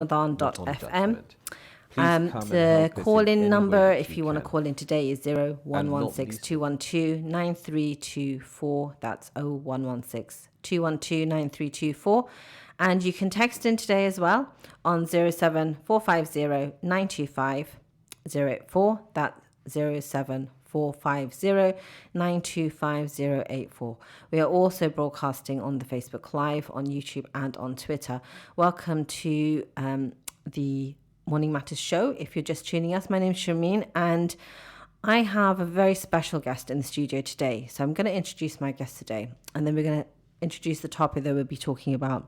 Ramadan.fm. The call-in number, if you want to call in today, is 0116-212-9324. That's 0116-212-9324. And you can text in today as well on 07450-925-084. That's 07450-925-084. We are also broadcasting on the Facebook Live, on YouTube, and on Twitter. Welcome to the Morning Matters show. If you're just tuning us, my name is Sharmeen, and I have a very special guest in the studio today. So I'm going to introduce my guest today, and then we're going to introduce the topic that we'll be talking about.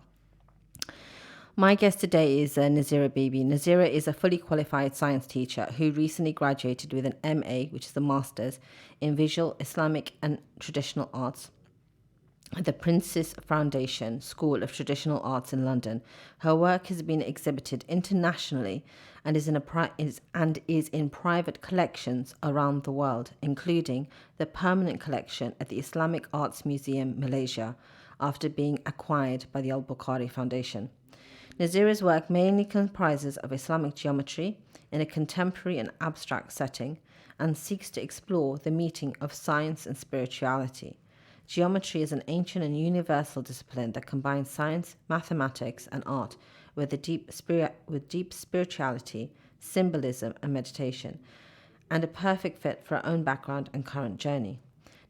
My guest today is Nazira Bibi. Nazira is a fully qualified science teacher who recently graduated with an MA, which is a Master's, in Visual, Islamic and Traditional Arts at the Princess Foundation School of Traditional Arts in London. Her work has been exhibited internationally and is in private collections around the world, including the permanent collection at the Islamic Arts Museum, Malaysia, after being acquired by the Al-Bukhari Foundation. Nazira's work mainly comprises of Islamic geometry in a contemporary and abstract setting and seeks to explore the meeting of science and spirituality. Geometry is an ancient and universal discipline that combines science, mathematics, and art with deep spirituality, symbolism, and meditation, and a perfect fit for her own background and current journey.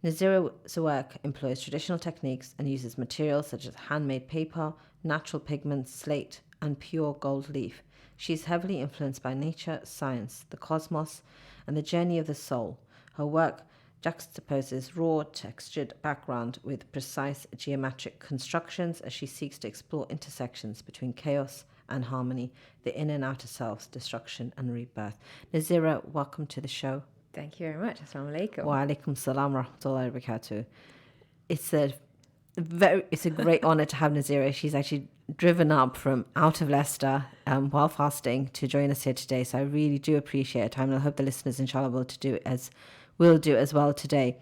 Nazira's work employs traditional techniques and uses materials such as handmade paper, natural pigments, slate, and pure gold leaf. She is heavily influenced by nature, science, the cosmos, and the journey of the soul. Her work juxtaposes raw, textured background with precise geometric constructions as she seeks to explore intersections between chaos and harmony, the inner and outer selves, destruction and rebirth. Nazira, welcome to the show. Thank you very much. Assalamu alaikum. Wa alaikum salam wa rahmatullahi wa barakatuh. It's a great honor to have Nazira. She's actually driven up from out of Leicester while fasting to join us here today. So I really do appreciate her time, and I hope the listeners, inshallah, will do as well today.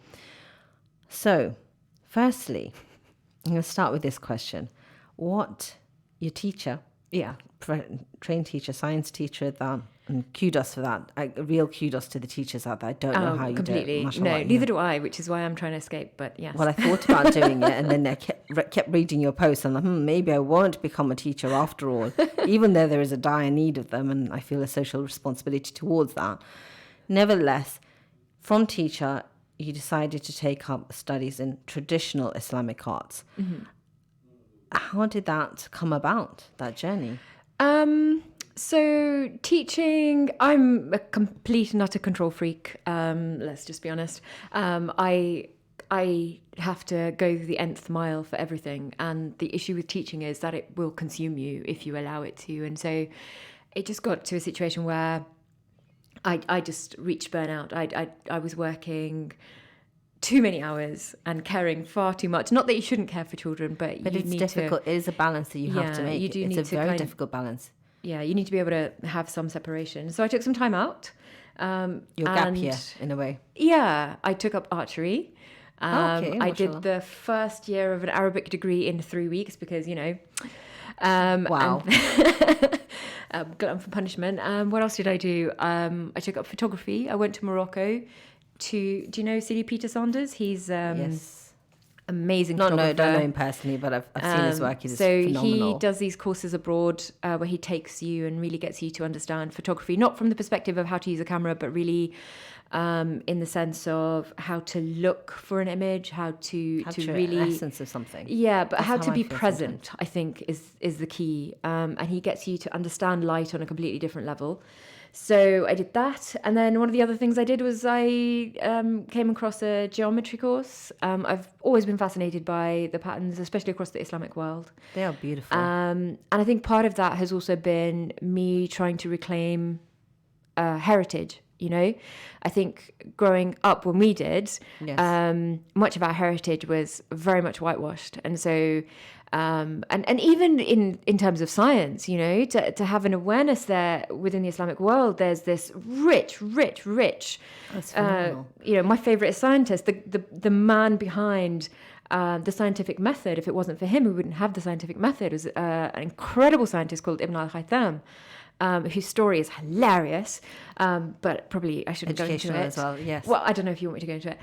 So, firstly, I'm going to start with this question: what your teacher, trained teacher, science teacher, and kudos for that. Real kudos to the teachers out there. I don't know how you completely. do it. No, neither do I, which is why I'm trying to escape, but yes. Well, I thought about doing it, and then I kept reading your posts, and I'm like, maybe I won't become a teacher after all, even though there is a dire need of them, and I feel a social responsibility towards that. Nevertheless, from teacher, you decided to take up studies in traditional Islamic arts. Mm-hmm. How did that come about, that journey? So teaching, I'm a complete and utter control freak. Let's just be honest. I have to go the nth mile for everything. And the issue with teaching is that it will consume you if you allow it to. And so it just got to a situation where I just reached burnout. I was working too many hours and caring far too much. Not that you shouldn't care for children, but you it's need difficult. It is a balance that you have to make. It's a very difficult balance. Yeah, you need to be able to have some separation. So I took some time out. Your gap year, in a way. Yeah, I took up archery. Okay, I did the first year of an Arabic degree in 3 weeks because, wow. Glutton for punishment. What else did I do? I took up photography. I went to Morocco do you know C.D. Peter Saunders? He's yes. Amazing photographer. Don't know him personally, but I've seen his work. He's phenomenal. He does these courses abroad where he takes you and really gets you to understand photography, not from the perspective of how to use a camera, but really in the sense of how to look for an image, how to really an essence of something. Yeah, but how to be present, I think, is the key. And he gets you to understand light on a completely different level. So I did that, and then one of the other things I did was I came across a geometry course. I've always been fascinated by the patterns, especially across the Islamic world. They are beautiful. And I think part of that has also been me trying to reclaim heritage. You know, I think growing up when we did, yes. Much of our heritage was very much whitewashed, and so. And even in terms of science, you know, to have an awareness there within the Islamic world, there's this rich. That's phenomenal. You know, my favorite scientist, the man behind the scientific method. If it wasn't for him, we wouldn't have the scientific method. It was an incredible scientist called Ibn al-Haytham, whose story is hilarious, but probably I shouldn't go into it. Educational as well, yes. Well, I don't know if you want me to go into it.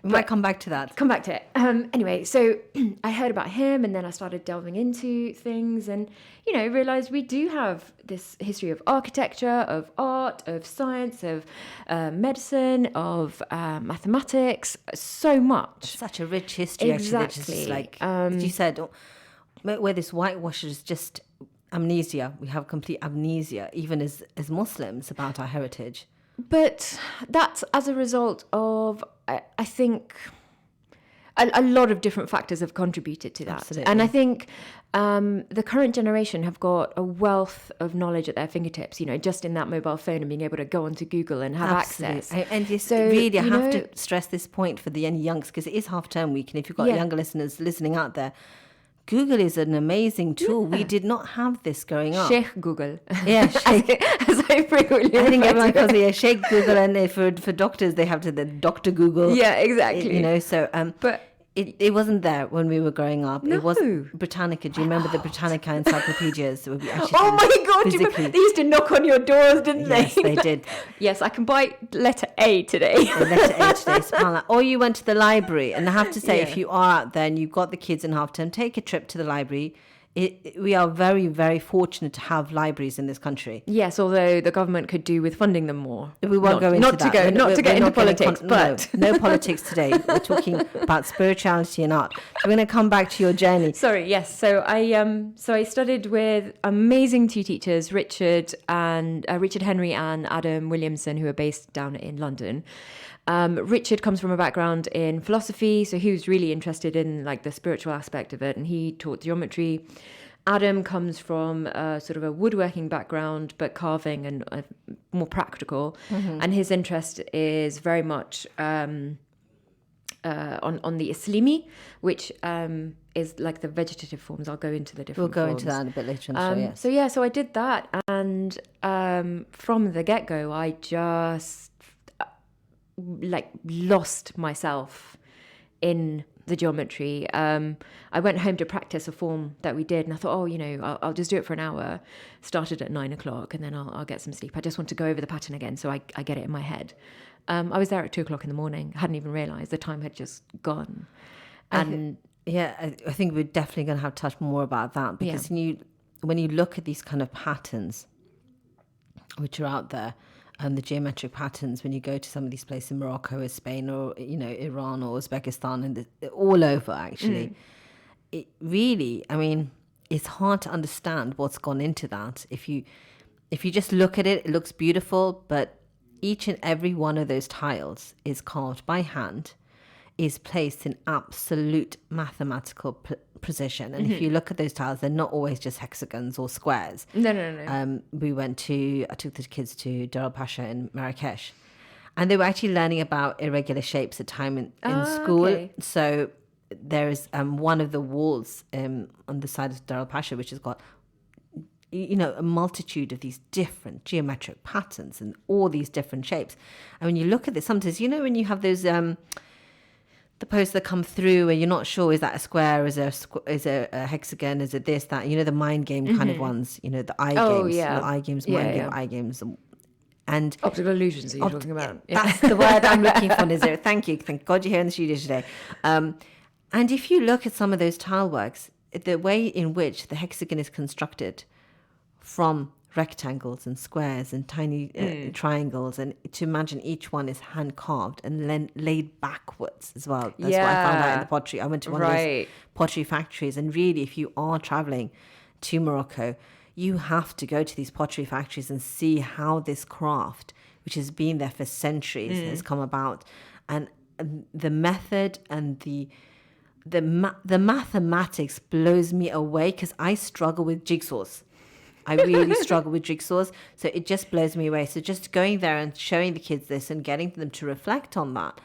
We might come back to that. Come back to it. Anyway, so I heard about him, and then I started delving into things, and realized we do have this history of architecture, of art, of science, of medicine, of mathematics, so much. Such a rich history, Exactly. actually. It's just like, as you said, where this whitewash is just amnesia. We have complete amnesia, even as Muslims, about our heritage. But that's as a result of, I think, a lot of different factors have contributed to that. Absolutely. And I think the current generation have got a wealth of knowledge at their fingertips, just in that mobile phone and being able to go onto Google and have access. And just So, really, I have to stress this point for the youngs, because it is half-term week, and if you've got younger listeners listening out there, Google is an amazing tool. We did not have this growing up. Sheikh Google. Yeah, Sheikh. As I frequently I think refer everyone to calls it. it Sheikh Google, and for doctors, they have the Dr. Google. Yeah, exactly. So, But it wasn't there when we were growing up. No. It was Britannica. Do you remember the Britannica encyclopedias? Would be actually oh my God, physically. they used to knock on your doors, didn't they? Yes, they did. Yes, I can buy letter A today. The letter H, they smell like. Or you went to the library, and I have to say, Yeah. if you are out there and you've got the kids in half term, take a trip to the library. We are very, very fortunate to have libraries in this country. Yes, although the government could do with funding them more. We won't go into not that. To go, not to get into politics, but no politics today. We're talking about spirituality and art. So we're going to come back to your journey. Sorry, yes. So I studied with amazing two teachers, Richard Henry and Adam Williamson, who are based down in London. Richard comes from a background in philosophy, so he was really interested in like the spiritual aspect of it, and he taught geometry. Adam comes from sort of a woodworking background, but carving and more practical, and his interest is very much on the Islimi, which is like the vegetative forms. I'll go into the different. We'll go forms. into that a bit later in the show. Yes. So I did that, and from the get-go, I just lost myself in the geometry. I went home to practice a form that we did, and I thought, I'll just do it for an hour. Started at 9:00, and then I'll get some sleep. I just want to go over the pattern again, so I get it in my head. I was there at 2:00 in the morning. I hadn't even realised the time had just gone. And I think we're definitely going to have to touch more about that, because when you look at these kind of patterns which are out there, and the geometric patterns, when you go to some of these places in Morocco or Spain or Iran or Uzbekistan, and all over actually, it really, it's hard to understand what's gone into that. If you just look at it, it looks beautiful, but each and every one of those tiles is carved by hand, is placed in absolute mathematical precision. And if you look at those tiles, they're not always just hexagons or squares. No. I took the kids to Dar al-Pasha in Marrakesh, and they were actually learning about irregular shapes at time in school. Okay. So there's one of the walls on the side of Dar al-Pasha, which has got a multitude of these different geometric patterns and all these different shapes. And when you look at this, sometimes, when you have those the posts that come through and you're not sure, is that a square, is it a hexagon, is it this, that, the mind game kind of ones, the eye games, yeah. the eye games, mind game, eye games. And optical illusions are you talking about? That's the word I'm looking for, Nazir. Thank you. Thank God you're here in the studio today. And if you look at some of those tile works, the way in which the hexagon is constructed from rectangles and squares and tiny triangles, and to imagine each one is hand carved and then laid backwards as well. That's what I found out in the pottery. I went to one of those pottery factories, and really, if you are traveling to Morocco, you have to go to these pottery factories and see how this craft, which has been there for centuries, has come about, and the method and the mathematics blows me away, because I struggle with jigsaws. I really struggle with jigsaws, so it just blows me away. So just going there and showing the kids this and getting them to reflect on that.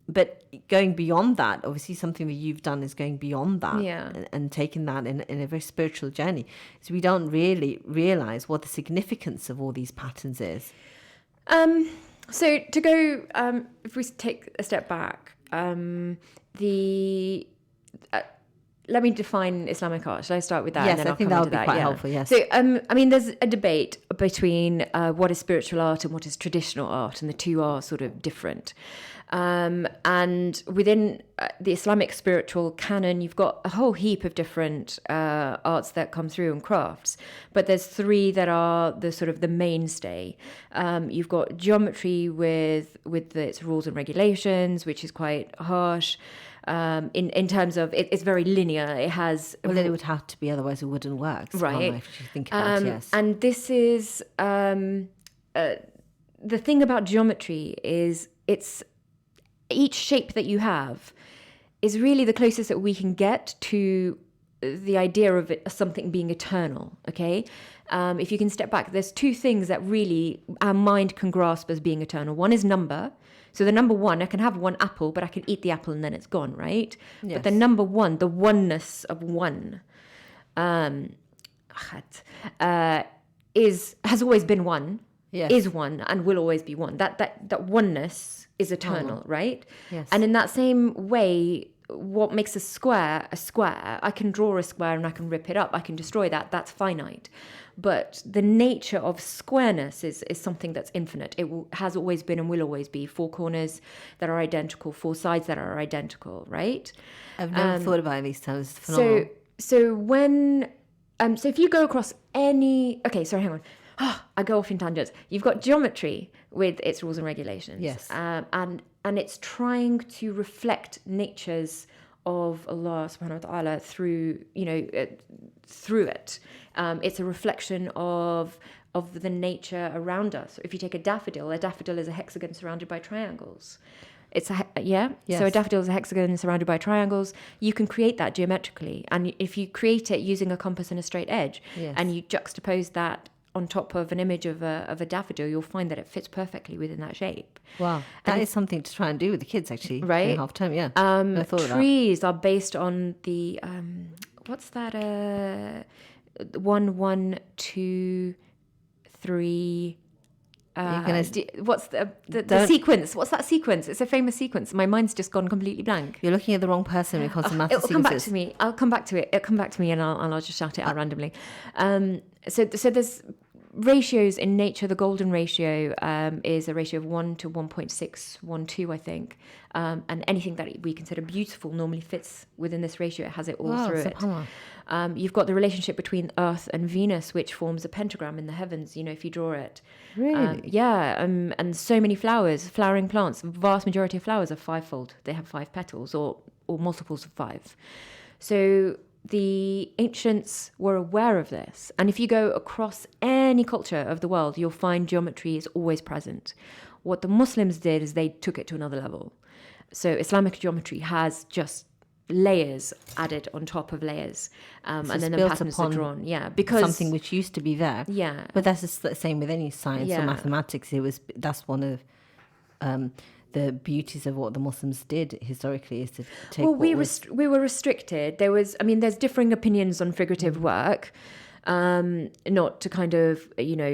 But going beyond that, obviously something that you've done is going beyond that and taking that in a very spiritual journey. So we don't really realise what the significance of all these patterns is. So to go, if we take a step back, the let me define Islamic art. Should I start with that? Yes, and then I I'll think come that into would be quite helpful, yes. So, I mean, there's a debate between what is spiritual art and what is traditional art, and the two are sort of different. And within the Islamic spiritual canon, you've got a whole heap of different arts that come through and crafts, but there's three that are the sort of the mainstay. You've got geometry with its rules and regulations, which is quite harsh. In terms of it's very linear. It has it would have to be, otherwise it wouldn't work. Right. If you think about yes. And this is the thing about geometry is it's each shape that you have is really the closest that we can get to the idea of it, something being eternal. Okay, if you can step back, there's two things that really our mind can grasp as being eternal. One is number. So the number one, I can have one apple, but I can eat the apple and then it's gone, right? Yes. But the number one, the oneness of one, has always been one, Yes. is one, and will always be one. That oneness is eternal, right? Yes. And in that same way, what makes a square, I can draw a square and I can rip it up, I can destroy that, that's finite. But the nature of squareness is something that's infinite. It has always been and will always be. Four corners that are identical, four sides that are identical, right? I've never thought about it these terms. It's phenomenal. So if you go across any... Okay, sorry, hang on. I go off in tangents. You've got geometry with its rules and regulations. Yes. And it's trying to reflect natures of Allah subhanahu wa ta'ala through it. It's a reflection of the nature around us. If you take a daffodil is a hexagon surrounded by triangles. Yes. So a daffodil is a hexagon surrounded by triangles. You can create that geometrically, and if you create it using a compass and a straight edge, Yes. and you juxtapose that on top of an image of a daffodil, you'll find that it fits perfectly within that shape. Wow, that is something to try and do with the kids, actually. Right? In half time, yeah. I thought of that. Trees are based on the what's that? 1, 1, 2, 3. What's the sequence? What's that sequence? It's a famous sequence. My mind's just gone completely blank. You're looking at the wrong person when it comes to math It'll come back sequences. to me. I'll come back to it. It'll come back to me, and I'll just shout it out randomly. So there's ratios in nature. The golden ratio is a ratio of 1 to 1.612, I think. And anything that we consider beautiful normally fits within this ratio. It has it all through it. You've got the relationship between Earth and Venus, which forms a pentagram in the heavens, if you draw it. Really? And so many flowers, flowering plants, the vast majority of flowers are fivefold. They have 5 petals or multiples of 5. So the ancients were aware of this. And if you go across any culture of the world, you'll find geometry is always present. What the Muslims did is they took it to another level. So Islamic geometry has just layers added on top of layers, and then the patterns are drawn. Yeah, because something which used to be there. Yeah, but that's the same with any science or mathematics. That's one of the beauties of what the Muslims did historically, is to take. Well, we were restricted. There's differing opinions on figurative work. Not to kind of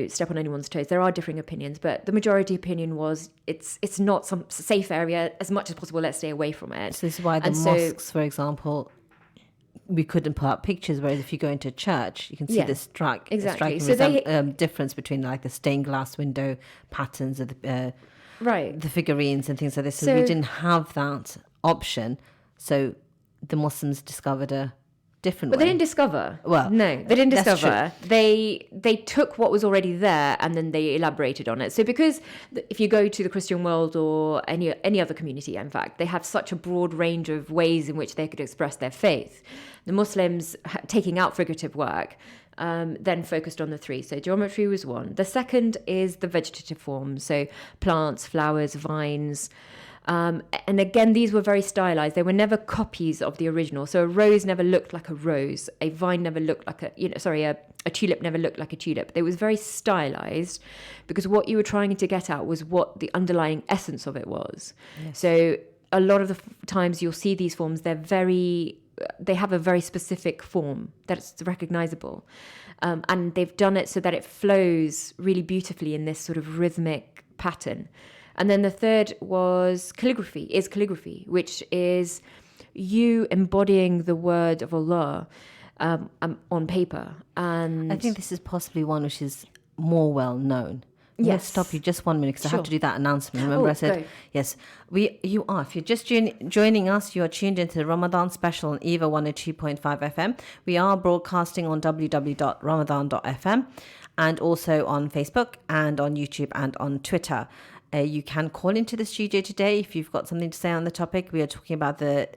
step on anyone's toes. There are differing opinions, but the majority opinion was it's not some safe area. As much as possible, let's stay away from it. So this is why the mosques, for example, we couldn't put up pictures. Whereas if you go into a church, you can see the striking difference between like the stained glass window patterns of the figurines and things like this. So we didn't have that option. So the Muslims discovered a different way. But they didn't discover. Well, no, they didn't discover. They took what was already there and then they elaborated on it. So because if you go to the Christian world or any other community, in fact, they have such a broad range of ways in which they could express their faith. The Muslims, taking out figurative work, then focused on the 3. So geometry was one. The second is the vegetative forms. So plants, flowers, vines. And again, these were very stylized. They were never copies of the original. So a rose never looked like a rose. A vine never looked like a tulip never looked like a tulip. It was very stylized because what you were trying to get at was what the underlying essence of it was. Yes. So a lot of the times you'll see these forms, they have a very specific form that's recognizable. And they've done it so that it flows really beautifully in this sort of rhythmic pattern. And then the third was calligraphy, which is you embodying the word of Allah on paper. And I think this is possibly one which is more well known. I'm going to Yes. stop you just 1 minute because I Sure. have to do that announcement. Remember, Oh, I said, go. yes, you are. If you're just joining us, you are tuned into the Ramadan special on EVA 102.5 FM. We are broadcasting on www.ramadan.fm and also on Facebook and on YouTube and on Twitter. You can call into the studio today if you've got something to say on the topic. We are talking about the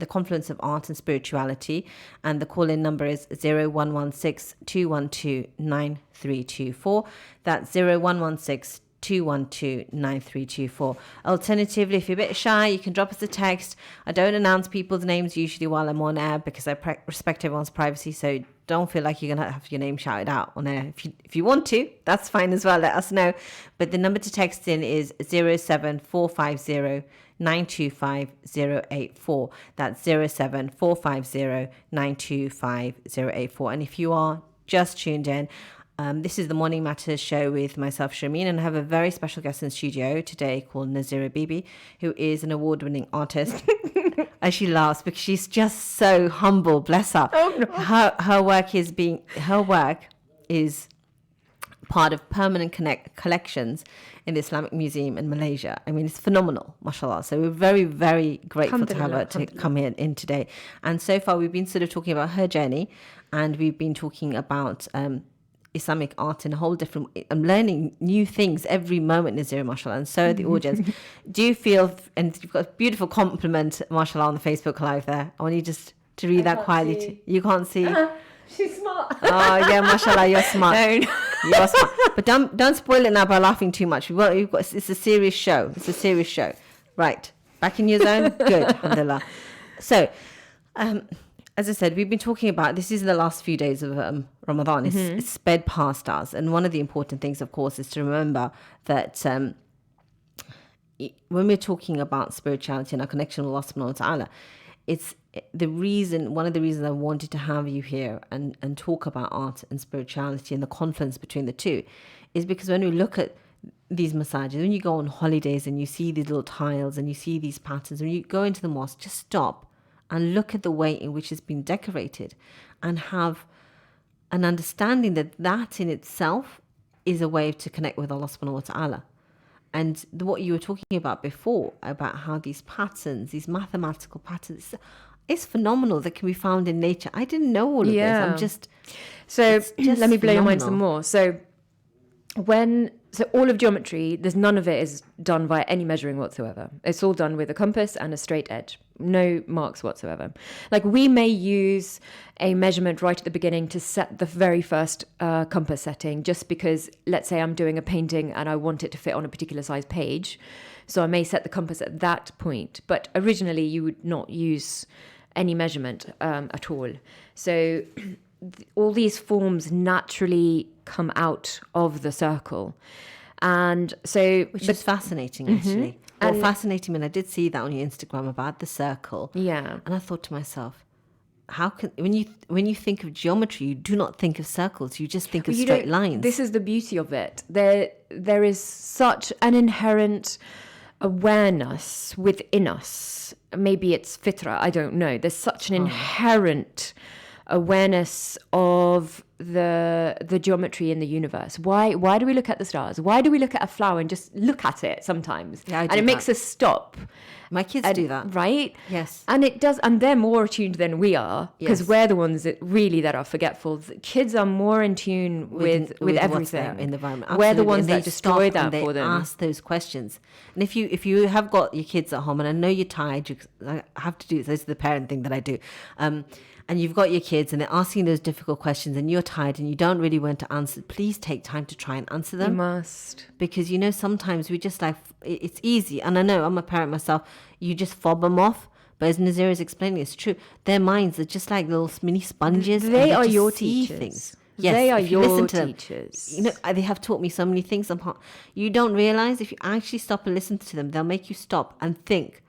confluence of art and spirituality, and the call-in number is 0116 212 9324. That's 0116 212 9324. Alternatively, if you're a bit shy, you can drop us a text. I don't announce people's names usually while I'm on air because I respect everyone's privacy, so don't feel like you're going to have your name shouted out on air. If you want to, that's fine as well. Let us know. But the number to text in is 07450 925 084. That's 07450 925 084. And if you are just tuned in, this is the Morning Matters show with myself, Sharmeen, and I have a very special guest in the studio today called Nazira Bibi, who is an award-winning artist. And she laughs because she's just so humble, bless her. Oh, no. Her work is part of permanent collections in the Islamic Museum in Malaysia. I mean, it's phenomenal, mashallah. So we're very, very grateful to have her to come in today. And so far, we've been sort of talking about her journey, and we've been talking about Islamic art in a whole different. I'm learning new things every moment, Nazira, mashallah, and so the audience. Do you feel? And you've got a beautiful compliment, mashallah, on the Facebook Live there. I want you just to read that quietly. You can't see. She's smart. Oh yeah, mashallah, you're smart. No. You're smart. But don't spoil it now by laughing too much. It's a serious show. It's a serious show. Right. Back in your zone? Good. Alhamdulillah. So, as I said, we've been talking about, this is the last few days of Ramadan. It's sped past us. And one of the important things, of course, is to remember that when we're talking about spirituality and our connection with Allah subhanahu wa ta'ala, it's one of the reasons I wanted to have you here and talk about art and spirituality and the confluence between the two is because when we look at these massages, when you go on holidays and you see these little tiles and you see these patterns, when you go into the mosque, just stop and look at the way in which it's been decorated and have an understanding that that in itself is a way to connect with Allah subhanahu wa ta'ala. And what you were talking about before, about how these patterns, these mathematical patterns, it's phenomenal that can be found in nature. I didn't know all of this. I'm just... So it's just let me blow your mind some phenomenal. more. So all of geometry, there's none of it is done via any measuring whatsoever. It's all done with a compass and a straight edge. No marks whatsoever. Like we may use a measurement right at the beginning to set the very first compass setting, just because, let's say I'm doing a painting and I want it to fit on a particular size page. So I may set the compass at that point. But originally you would not use any measurement at all. So all these forms naturally come out of the circle. And so... Which is fascinating, actually. Well, fascinating, and I did see that on your Instagram about the circle. Yeah. And I thought to myself, how can... When you think of geometry, you do not think of circles. You just think of straight lines. This is the beauty of it. There is such an inherent awareness within us. Maybe it's fitra, I don't know. There's such an inherent awareness of the geometry in the universe. Why do we look at the stars? Why do we look at a flower and just look at it sometimes? Yeah, I do and it that. makes us stop. My kids do that. Right? Yes. And it does, and they're more attuned than we are, because Yes. we're the ones that are forgetful. The kids are more in tune with what's everything there in the environment. We're the Absolutely. ones And they that destroy stop and that for they them. ask those questions. And if you have got your kids at home, and I know you're tired, I have to do this. This is the parent thing that I do. And you've got your kids and they're asking those difficult questions and you're tired and you don't really want to answer, please take time to try and answer them. You must. Because, sometimes we just it's easy. And I know I'm a parent myself. You just fob them off. But as Nazira is explaining, it's true. Their minds are just like little mini sponges. They are just your see teachers. Things. Yes, they are if you your listen to them, teachers. they have taught me so many things. You don't realize if you actually stop and listen to them, they'll make you stop and think.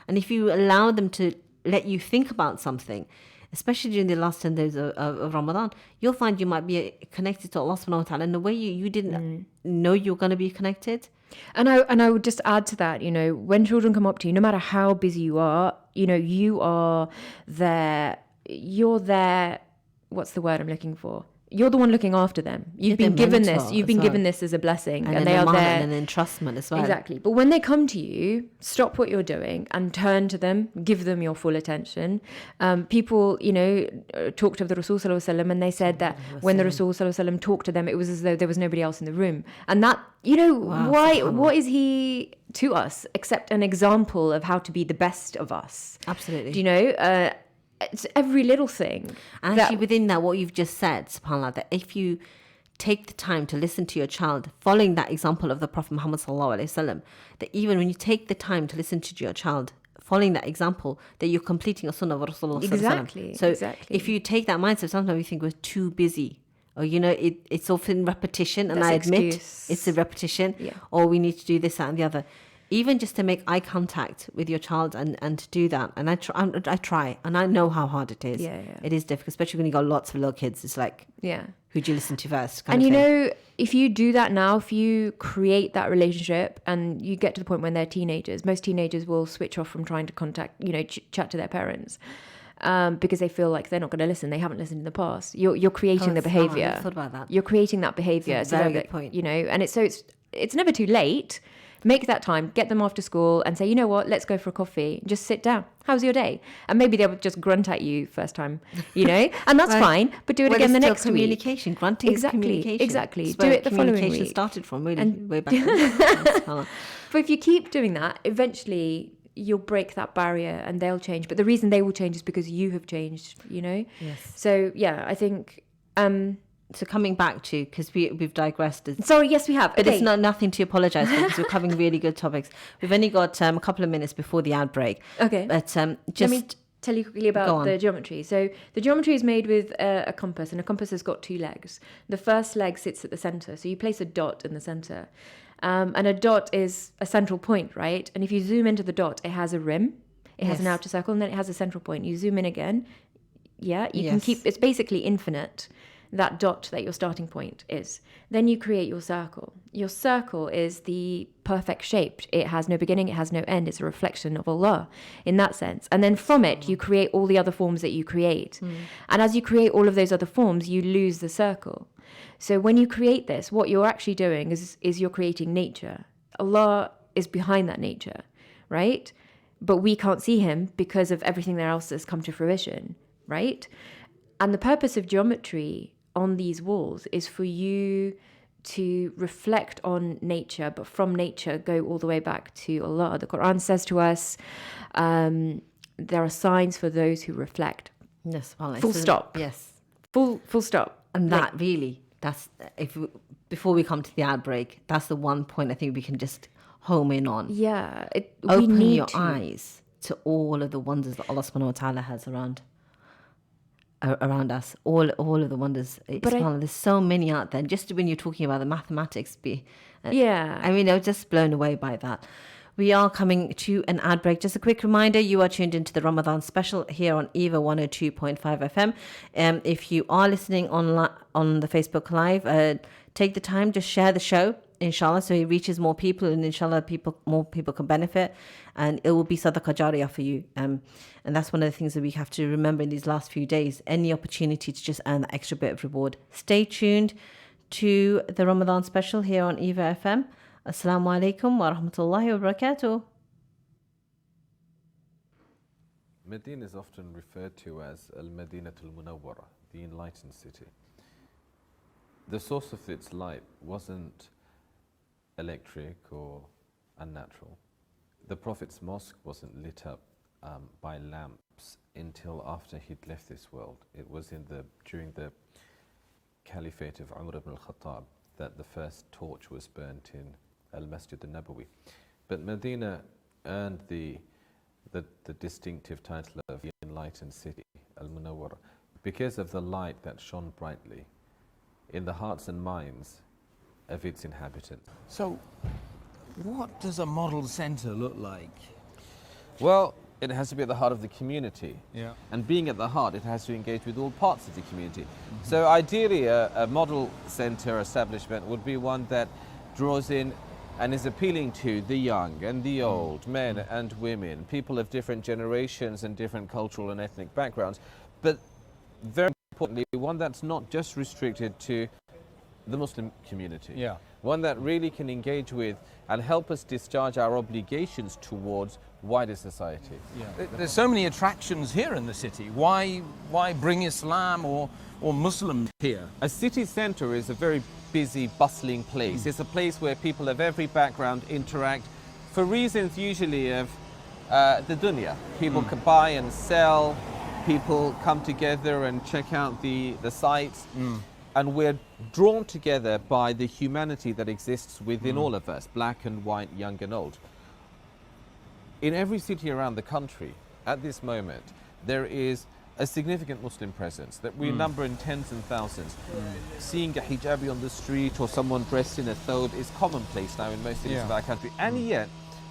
And if you allow them to let you think about something, especially during the last 10 days of Ramadan, you'll find you might be connected to Allah subhanahu wa ta'ala in a way you didn't know you were going to be connected. And I would just add to that, when children come up to you, no matter how busy you are, you are you're there, what's the word I'm looking for? You're the one looking after them. You've been given this as a blessing, and they are there. And an entrustment as well. Exactly. But when they come to you, stop what you're doing and turn to them, give them your full attention. People, talked of the Rasul Sallallahu Alaihi Wasallam, and they said that when the Rasul Sallallahu Alaihi Wasallam talked to them, it was as though there was nobody else in the room. And that, what is he to us except an example of how to be the best of us? Absolutely. It's every little thing. And actually within that, what you've just said, subhanAllah, that if you take the time to listen to your child, following that example of the Prophet Muhammad sallallahu alaihi wasallam, that even when you take the time to listen to your child, following that example, that you're completing a sunnah of Rasulullah Exactly. So if you take that mindset, sometimes we think we're too busy. Or, it's often repetition. And I admit it's a repetition. Yeah. Or we need to do this, that and the other. Even just to make eye contact with your child and to do that. And I try, and I know how hard it is. Yeah. It is difficult, especially when you got lots of little kids. It's like, who do you listen to first? And if you do that now, if you create that relationship and you get to the point when they're teenagers, most teenagers will switch off from trying to contact, chat to their parents. Because they feel like they're not going to listen. They haven't listened in the past. You're creating the behavior. I thought about that. You're creating that behavior. That's a very good point. And it's never too late. Make that time, get them after school and say, you know what, let's go for a coffee. Just sit down. How's your day? And maybe they'll just grunt at you first time, and that's fine, but do it again the next communication. week. Grunting is communication. Exactly. Do it the following week. Communication started from way back then. But if you keep doing that, eventually you'll break that barrier and they'll change. But the reason they will change is because you have changed, Yes. So, I think... So coming back to, because we've digressed. Sorry, yes, we have. But it's nothing to apologise for, because we're covering really good topics. We've only got a couple of minutes before the ad break. Okay. But just... Let me tell you quickly about the geometry. So the geometry is made with a compass, and a compass has got two legs. The first leg sits at the centre. So you place a dot in the centre. And a dot is a central point, right? And if you zoom into the dot, it has a rim. It has an outer circle, and then it has a central point. You zoom in again. Yeah, you can keep... It's basically infinite. That dot that your starting point is. Then you create your circle. Your circle is the perfect shape. It has no beginning, it has no end. It's a reflection of Allah in that sense. And then from it, you create all the other forms that you create. And as you create all of those other forms, you lose the circle. So when you create this, what you're actually doing is you're creating nature. Allah is behind that nature, right? But we can't see him because of everything else that's come to fruition, right? And the purpose of geometry on these walls is for you to reflect on nature, but from nature go all the way back to Allah. The Quran says to us, there are signs for those who reflect. Yes, full stop. Yes, full stop. And that's before we come to the ad break, that's the one point I think we can just home in on. Yeah, open your eyes to all of the wonders that Allah subhanahu wa ta'ala has around us, all of the wonders. There's so many out there. Just when you're talking about the mathematics, I was just blown away by that. We are coming to an ad break. Just a quick reminder, you are tuned into the Ramadan special here on EAVA 102.5 FM. If you are listening on the Facebook Live, take the time, just share the show, inshallah, so it reaches more people, and inshallah more people can benefit, and it will be sadaqah jariyah for you. And that's one of the things that we have to remember in these last few days. Any opportunity to just earn that extra bit of reward. Stay tuned to the Ramadan special here on EVA FM. Assalamu alaikum wa rahmatullahi wa barakatuh. Medina is often referred to as Al-Madinatul Munawwara, the enlightened city. The source of its light wasn't electric or unnatural. The Prophet's mosque wasn't lit up by lamps until after he'd left this world. It was during the caliphate of Umar ibn al-Khattab that the first torch was burnt in Al-Masjid al-Nabawi. But Medina earned the distinctive title of the enlightened city, Al-Munawwara, because of the light that shone brightly in the hearts and minds of its inhabitants. So, what does a model centre look like? Well, it has to be at the heart of the community. Yeah. And being at the heart, it has to engage with all parts of the community. So ideally, a model centre establishment would be one that draws in and is appealing to the young and the old, men and women, people of different generations and different cultural and ethnic backgrounds, but very importantly, one that's not just restricted to the Muslim community. Yeah. One that really can engage with and help us discharge our obligations towards wider society. Yeah. There's so many attractions here in the city. Why bring Islam or Muslims here? A city centre is a very busy, bustling place. It's a place where people of every background interact for reasons usually of the dunya. People can buy and sell, people come together and check out the sites. And we're drawn together by the humanity that exists within all of us, black and white, young and old. In every city around the country, at this moment, there is a significant Muslim presence that we number in tens and thousands. Seeing a hijabi on the street or someone dressed in a thobe is commonplace now in most cities of our country. And yet,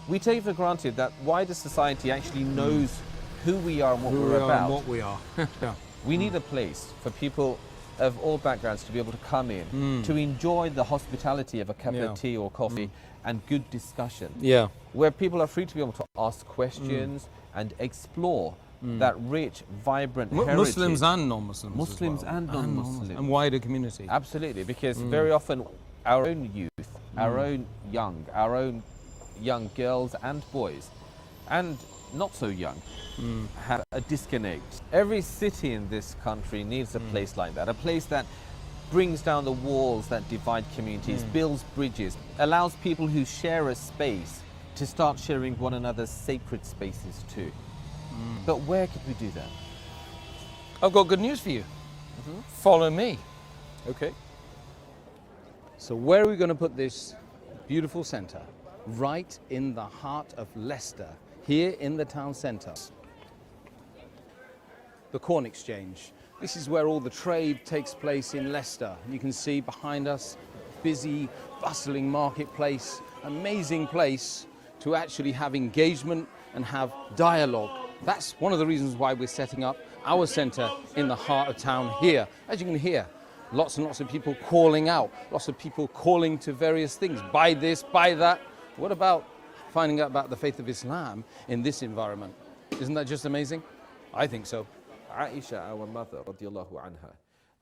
we take for granted that wider society actually knows who we are and what we're about. And what we are. Yeah. We need a place for people of all backgrounds to be able to come in, to enjoy the hospitality of a cup of tea or coffee and good discussion. Yeah. Where people are free to be able to ask questions and explore that rich, vibrant heritage. Muslims and non-Muslims. Muslims as well. and non-Muslims. And wider community. Absolutely, because very often our own youth, our own young girls and boys, and not so young, have a disconnect. Every city in this country needs a place like that, a place that brings down the walls that divide communities, builds bridges, allows people who share a space to start sharing one another's sacred spaces too. But where could we do that? I've got good news for you. Follow me. Okay. So where are we going to put this beautiful centre? Right in the heart of Leicester, here in the town centre. The Corn Exchange. This is where all the trade takes place in Leicester. You can see behind us, busy, bustling marketplace, amazing place to actually have engagement and have dialogue. That's one of the reasons why we're setting up our centre in the heart of town here. As you can hear, lots and lots of people calling out, lots of people calling to various things. Buy this, buy that. What about finding out about the faith of Islam in this environment? Isn't that just amazing? I think so. Aisha, our mother, radiallahu anha,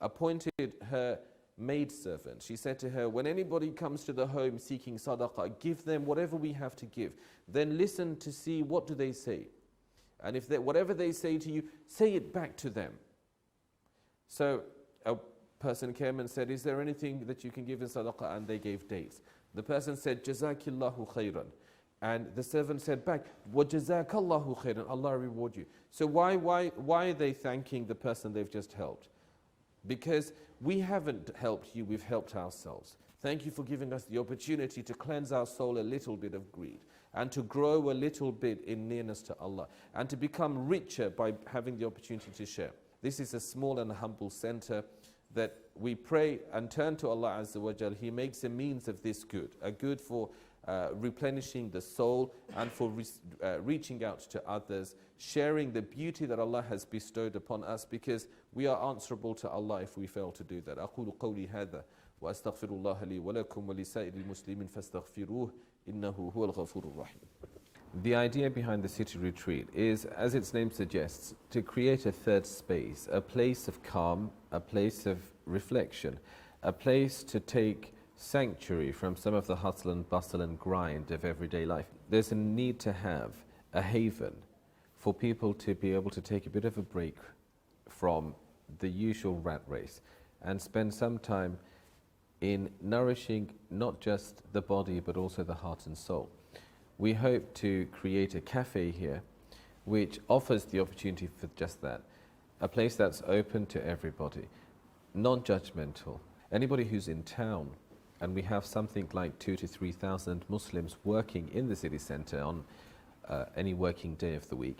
appointed her maidservant. She said to her, when anybody comes to the home seeking sadaqah, give them whatever we have to give. Then listen to see what do they say. And if whatever they say to you, say it back to them. So a person came and said, is there anything that you can give in sadaqah? And they gave dates. The person said, Jazakillahu khairan. And the servant said back, وَجَزَاكَ khairan, Allah reward you. So why are they thanking the person they've just helped? Because we haven't helped you, we've helped ourselves. Thank you for giving us the opportunity to cleanse our soul a little bit of greed and to grow a little bit in nearness to Allah and to become richer by having the opportunity to share. This is a small and humble center that we pray and turn to Allah Azza wa Jal. He makes a means of this good, a good for replenishing the soul and for reaching out to others, sharing the beauty that Allah has bestowed upon us, because we are answerable to Allah if we fail to do that. أقول قولي هذا وأستغفر الله لي ولكم ولسائر المسلمين فاستغفروه إنه هو الغفور الرحيم. The idea behind the city retreat is, as its name suggests, to create a third space, a place of calm, a place of reflection, a place to take sanctuary from some of the hustle and bustle and grind of everyday life. There's a need to have a haven for people to be able to take a bit of a break from the usual rat race and spend some time in nourishing not just the body but also the heart and soul. We hope to create a cafe here which offers the opportunity for just that, a place that's open to everybody, non-judgmental. Anybody who's in town, and we have something like 2,000 to 3,000 Muslims working in the city centre on any working day of the week,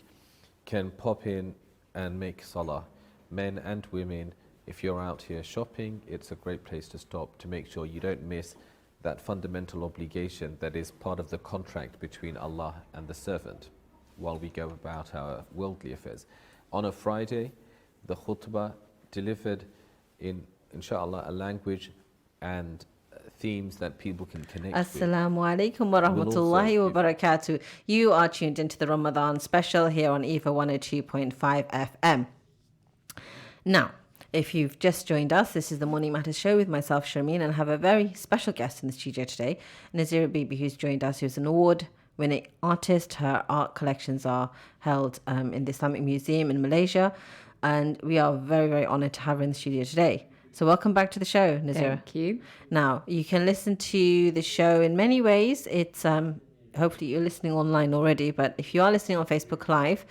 can pop in and make salah. Men and women, if you're out here shopping, it's a great place to stop to make sure you don't miss that fundamental obligation that is part of the contract between Allah and the servant while we go about our worldly affairs. On a Friday, the khutbah delivered in, inshallah, a language and themes that people can connect with. Assalamu alaikum wa rahmatullahi wa barakatuh. You are tuned into the Ramadan special here on EAVA 102.5 FM. Now, if you've just joined us, this is the Morning Matters show with myself, Sharmeen, and I have a very special guest in the studio today, Nazira Bibi, who's joined us, who's an award-winning artist. Her art collections are held in the Islamic Museum in Malaysia, and we are very, very honoured to have her in the studio today. So welcome back to the show, Nazira. Thank you. Now, you can listen to the show in many ways. It's hopefully you're listening online already, but if you are listening on Facebook Live,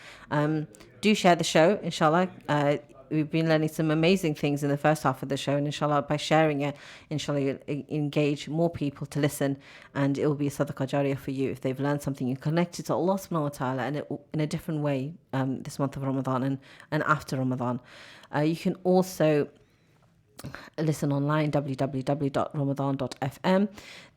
do share the show, inshallah. We've been learning some amazing things in the first half of the show, and inshallah, by sharing it, inshallah, you'll engage more people to listen, and it will be a sadaqah jariyah for you. If they've learned something, you connect it to Allah subhanahu wa ta'ala and in a different way this month of Ramadan and after Ramadan. You can also listen online, www.ramadan.fm.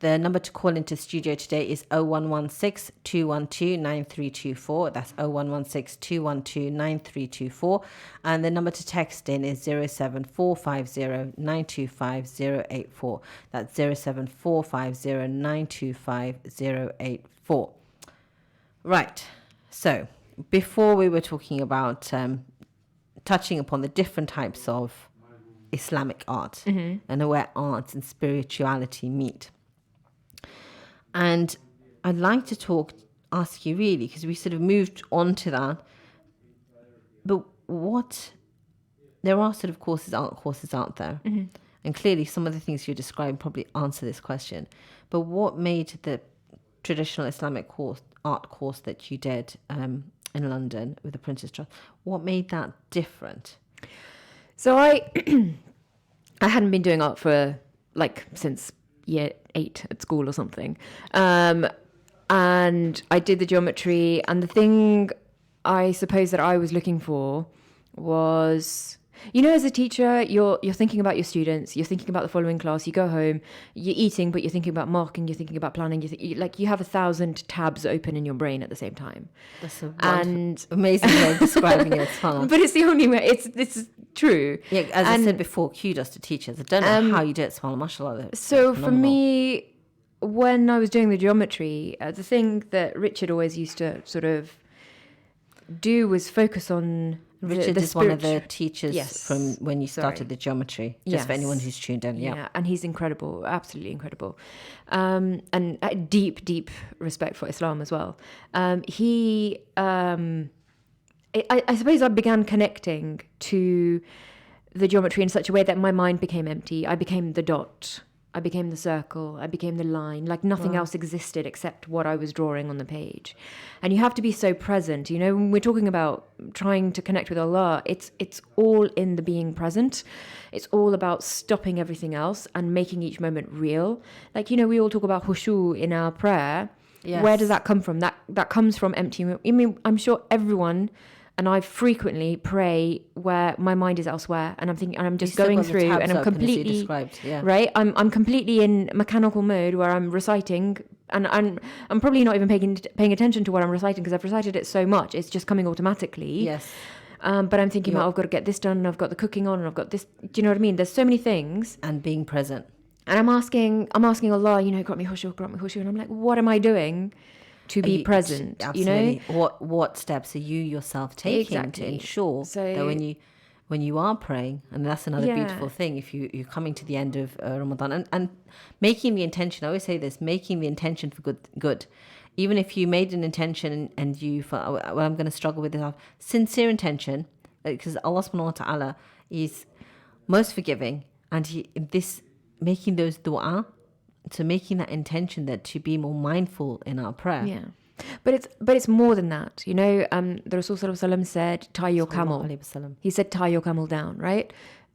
The number to call into studio today is 0116 212 9324. That's 0116 212 9324. And the number to text in is 07450 925 084. That's 07450 925 084. Right. So before we were talking about touching upon the different types of Islamic art and where art and spirituality meet. And I'd like to ask you really, because we sort of moved on to that, but there are sort of art courses out there. And clearly some of the things you described probably answer this question. But what made the traditional Islamic art course that you did in London with the Princess Trust, what made that different? So I hadn't been doing art for since year 8 at school or something. And I did the geometry, and the thing I suppose that I was looking for was, as a teacher, you're thinking about your students, you're thinking about the following class, you go home, you're eating, but you're thinking about marking, you're thinking about planning, you have 1,000 tabs open in your brain at the same time. That's amazing way of describing it. But it's the only way. It's true. Yeah, as I said before, kudos to teachers. I don't know how you do it, subhanAllah, mashallah. So for me, when I was doing the geometry, the thing that Richard always used to sort of do was focus on Richard is one of the teachers from when you started the geometry, just for anyone who's tuned in. Yeah, and he's incredible, absolutely incredible. And a deep, deep respect for Islam as well. I suppose I began connecting to the geometry in such a way that my mind became empty. I became the dot. I became the circle, I became the line, like nothing else existed except what I was drawing on the page. And you have to be so present, when we're talking about trying to connect with Allah, it's all in the being present. It's all about stopping everything else and making each moment real. We all talk about khushu in our prayer. Yes. Where does that come from? That comes from empty. I'm sure everyone, and I frequently pray where my mind is elsewhere, and I'm thinking, and I'm just going through, and I'm completely right. I'm completely in mechanical mode where I'm reciting, and I'm probably not even paying attention to what I'm reciting because I've recited it so much. It's just coming automatically. Yes. But I'm thinking, I've got to get this done, and I've got the cooking on, and I've got this. Do you know what I mean? There's so many things. And being present. And I'm asking Allah, grant me khushu, and I'm like, what am I doing to be present? Absolutely. What steps are you yourself taking to ensure that when you are praying, and that's another beautiful thing, if you're coming to the end of Ramadan and making the intention, I always say this, making the intention for good. Even if you made an intention and you thought, well, I'm going to struggle with this, sincere intention, because Allah subhanahu wa ta'ala is most forgiving, and making those dua, so making that intention that to be more mindful in our prayer. Yeah. But it's more than that. The Rasul Sallallahu Alaihi Wasallam said, tie your camel. He said, tie your camel down, right?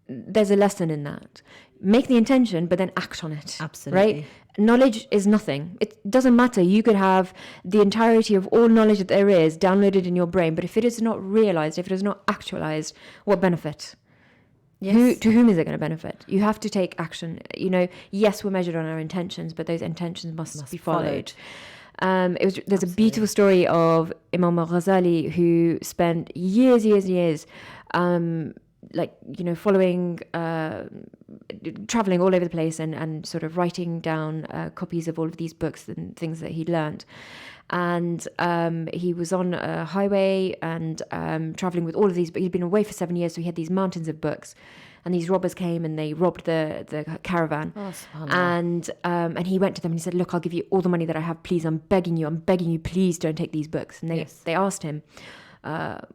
There's a lesson in that. Make the intention, but then act on it. Absolutely. Right? Knowledge is nothing. It doesn't matter. You could have the entirety of all knowledge that there is downloaded in your brain, but if it is not realized, if it is not actualized, what benefit? Yes. To whom is it going to benefit? You have to take action. Yes, we're measured on our intentions, but those intentions must be followed. There's a beautiful story of Imam al-Ghazali, who spent years following, traveling all over the place and sort of writing down copies of all of these books and things that he'd learned. And he was on a highway and traveling with all of these, but he'd been away for 7 years, so he had these mountains of books. And these robbers came and they robbed the caravan. And he went to them and he said, look, I'll give you all the money that I have. Please, I'm begging you, please don't take these books. And they asked him,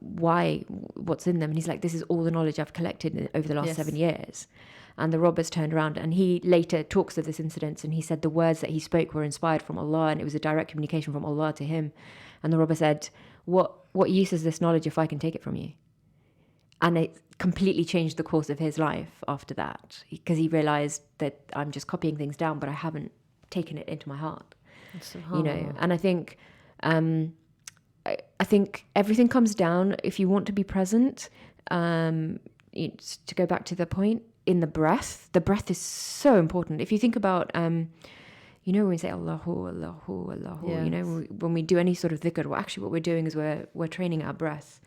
why, what's in them? And he's like, this is all the knowledge I've collected over the last 7 years. And the robbers turned around, and he later talks of this incident, and he said the words that he spoke were inspired from Allah, and it was a direct communication from Allah to him. And the robber said, what use is this knowledge if I can take it from you? And it completely changed the course of his life after that, because he realized that I'm just copying things down, but I haven't taken it into my heart. And I think everything comes down, if you want to be present, to go back to the point, in the breath is so important. If you think about, when we say Allahu, Allahu, Allahu, when we do any sort of dhikr, actually what we're doing is we're training our breath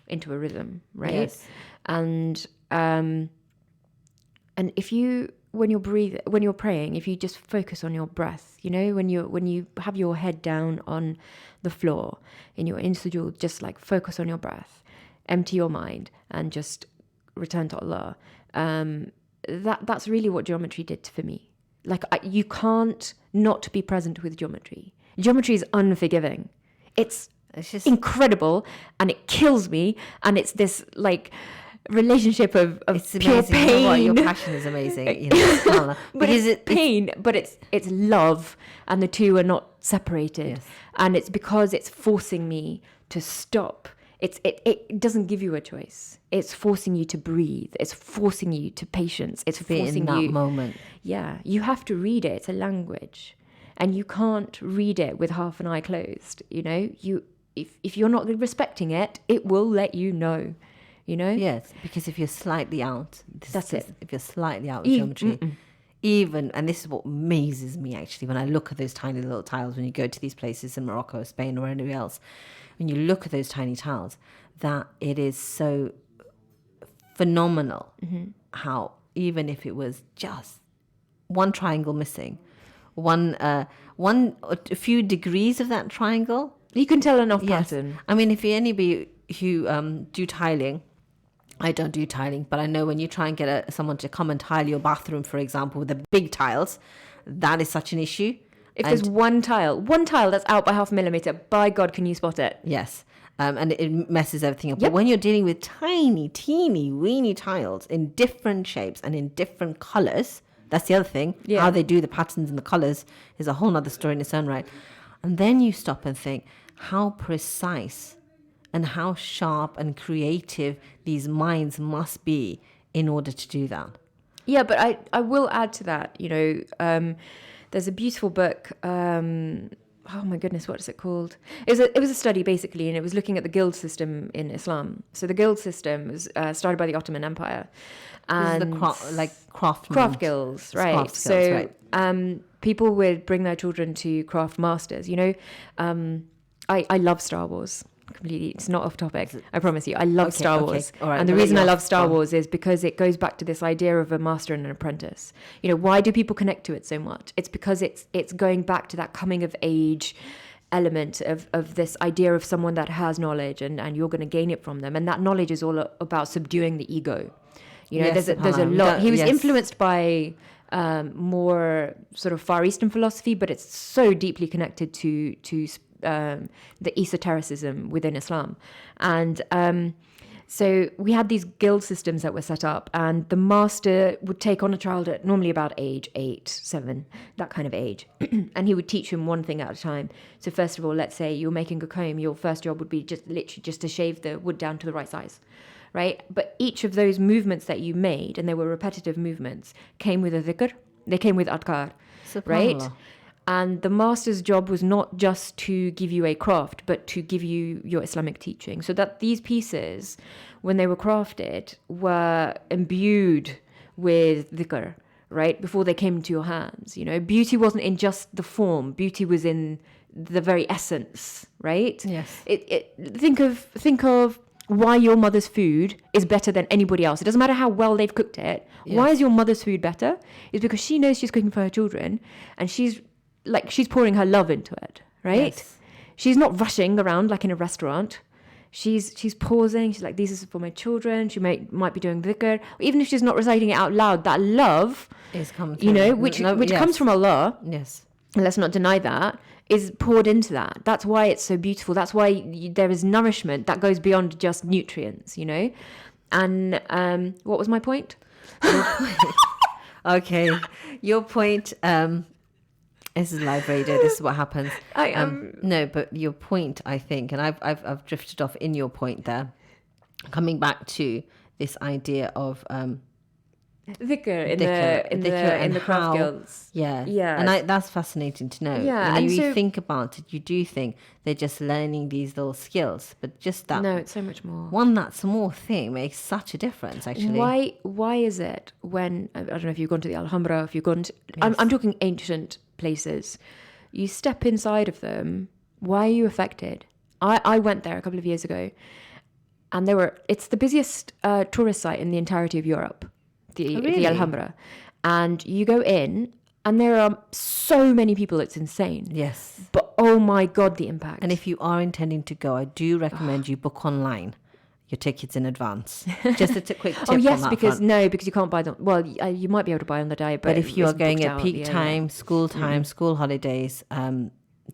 into a rhythm, right? Yes. And when you're praying, if you just focus on your breath, when you have your head down on the floor in your sujood, just like focus on your breath, empty your mind, and just return to Allah. That's really what geometry did for me. Like, you can't not be present with geometry. Geometry is unforgiving. It's just incredible, and it kills me, and it's this relationship of it's pure amazing. pain. Your passion is amazing. But it's pain, but it's love, and the two are not separated. Yes. And it's because it's forcing me to stop. It doesn't give you a choice. It's forcing you to breathe. It's forcing you to patience. It's forcing in that you moment. Yeah, you have to read it. It's a language, and you can't read it with half an eye closed. If you're not respecting it, it will let you know. Yes, because if you're slightly out, if you're slightly out of geometry, and this is what amazes me actually when I look at those tiny little tiles when you go to these places in Morocco, Spain, or anywhere else. When you look at those tiny tiles, that it is so phenomenal how even if it was just one triangle missing, a few degrees of that triangle, you can tell an off pattern. I mean, if anybody who do tiling, I don't do tiling, but I know when you try and get someone to come and tile your bathroom, for example, with the big tiles, that is such an issue. If there's one tile that's out by 0.5 millimeter, by God, can you spot it? Yes. And it messes everything up. Yep. But when you're dealing with tiny, teeny, weeny tiles in different shapes and in different colors, that's the other thing. Yeah. How they do the patterns and the colors is a whole other story in its own right. And then you stop and think how precise and how sharp and creative these minds must be in order to do that. Yeah, but I will add to that, there's a beautiful book, oh my goodness, what is it called? It was a study basically, and it was looking at the guild system in Islam. So the guild system was started by the Ottoman Empire. And this is the craft guilds, right? Craft guilds, right. People would bring their children to craft masters. I love Star Wars. Completely, it's not off topic, I promise you. I love Star Wars. All right, and the reason I love Star Wars is because it goes back to this idea of a master and an apprentice. Why do people connect to it so much? It's because it's going back to that coming of age element of this idea of someone that has knowledge and you're going to gain it from them, and that knowledge is all about subduing the ego. There's a lot. He was influenced by more sort of Far Eastern philosophy, but it's so deeply connected to the esotericism within Islam. And so we had these guild systems that were set up, and the master would take on a child at normally about age 8, 7, that kind of age, and he would teach him one thing at a time. So first of all, let's say you're making a comb, your first job would be just to shave the wood down to the right size, right? But each of those movements that you made, and they were repetitive movements, came with a dhikr, they came with adkar, right? And the master's job was not just to give you a craft, but to give you your Islamic teaching. So that these pieces, when they were crafted, were imbued with dhikr, right? Before they came into your hands. Beauty wasn't in just the form. Beauty was in the very essence, right? Yes. Think of why your mother's food is better than anybody else. It doesn't matter how well they've cooked it. Yes. Why is your mother's food better? It's because she knows she's cooking for her children, and she's pouring her love into it, right? Yes. She's not rushing around like in a restaurant. She's pausing. She's like, this is for my children. She might be doing dhikr. Even if she's not reciting it out loud, that love, Is coming you through. know, which Yes. comes from Allah, Yes. and let's not deny that, is poured into that. That's why it's so beautiful. That's why there is nourishment that goes beyond just nutrients, you know? And what was my point? Okay. Your point, this is live radio. This is what happens. No, but your point, I think, and I've drifted off in your point there. Coming back to this idea of Dhikr in and the craft how- guilds. yeah, Yeah. and that's fascinating to know. Yeah, you know, and you so- think about it, you do think they're just learning these little skills, but just that No, it's so much more. one that small thing makes such a difference. Actually, Why is it when, I don't know if you've gone to the Alhambra, if you've gone to, I'm talking ancient places, you step inside of them, why are you affected? I went there a couple of years ago, and it's the busiest tourist site in the entirety of Europe, the really? Alhambra. And you go in, and there are so many people, it's insane. Yes. But oh my God, the impact. And if you are intending to go, I do recommend you book online your tickets in advance. Just a quick tip. Oh yes, on that because front. because you can't buy them. Well, you might be able to buy on the day, But if you are it's going booked at out, peak yeah, time, school holidays,